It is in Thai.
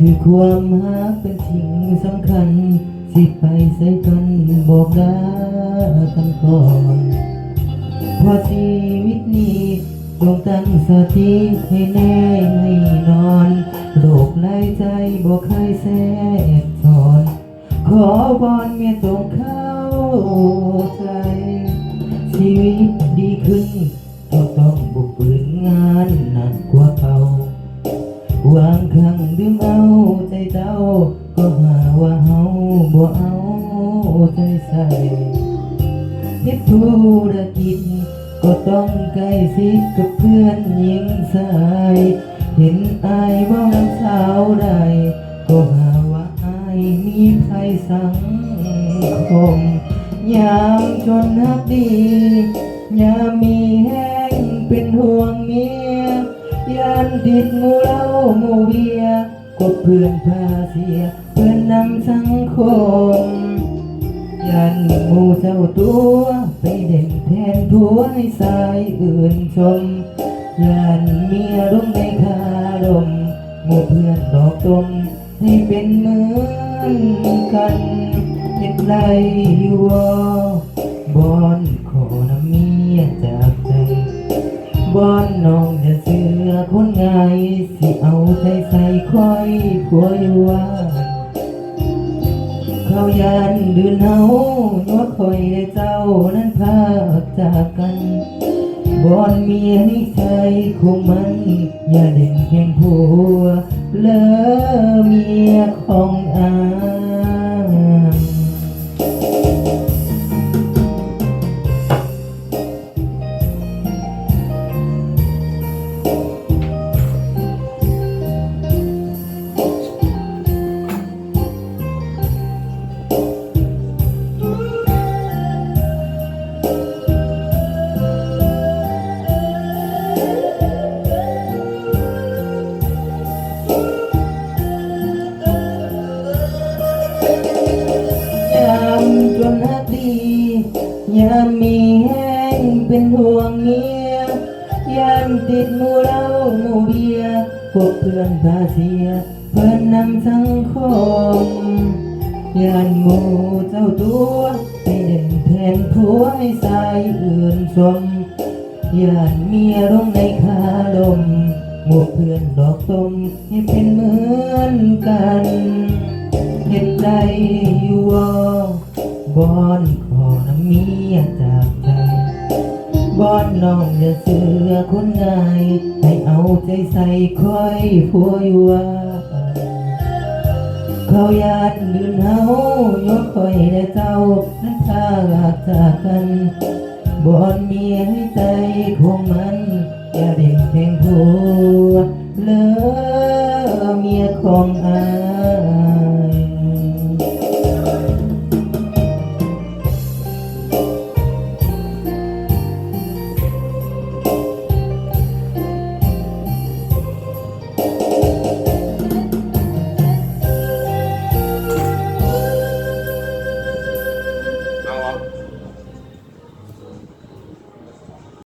ถือความฮักเป็นสิ่งสำคัญสิไปใส่กันบอกลากันก่อนพอชีวิตนี้จงตั้งสติให้แน่ให้นอนโรคไร้ใจบอกเคยแทรกซ้อนขอบอนเมียจงเข้าใจชีวิตดีขึ้นก็ต้องบุกปืนงานหนักกว่าเก่าวางขังดื่มเอาใจเจ้าก็หาว่าเฮาบ่เอาใจใส่เฮ็ดธุรกิจก็ต้องใกล้ชิดกับเพื่อนหญิงชายเห็นอายเว้าน้ำสาวใดก็หาว่าอายมีภัยสังคมยามจนฮักดียามมีแห้งเป็นห่วงเมียยานติดหมู่เหล้าหมู่เบียร์ก็เพื่อนพาเสียเพื่อนนำสังคมยันหมู่เจ้าตัวไปเด่นแทนผัวให้สายอื่นชมยันเมียร่มในคาดมหมู่เพื่อนดอกตมให้เป็นเหมือนกันเห็นไรอยู่บอนขอน้ำเมียจากใจบอนน้องอย่าเสือคนง่ายสิเอาใจใส่คอยผัวอยู่ว่าเขายันดืนเฮายัวคอยได้เจ้านั้นพาจากกันบอนเมียให้ใจคงมันอย่าเด่นเพียงผัวเลอเมียของอายามจนฮักดียามมีแห้งเป็นห่วงเมียยามติดหมู่เหล้าหมู่เบียร์พวกเพื่อนพาเสียเพื่อนนำสังคมยานหมู่เจ้าตัวไปเด่นแทนผัวให้สายอื่นชมยานเมียลงในคาลมหมู่เพื่อนดอกตมให้เป็นเหมือนกันเห็นใจอยู่บอนขอน้ำเมียจากใจบอนน้องอย่าเสือคนง่ายให้เอาใจใส่คอยผัวอยู่ว่าเขาญาติยืนเฮายกคอยได้เจ้านั้นพาจากกันบอนเมียให้ใจคงมันอย่าเด่นเพลงผัวเลอเมียของอาย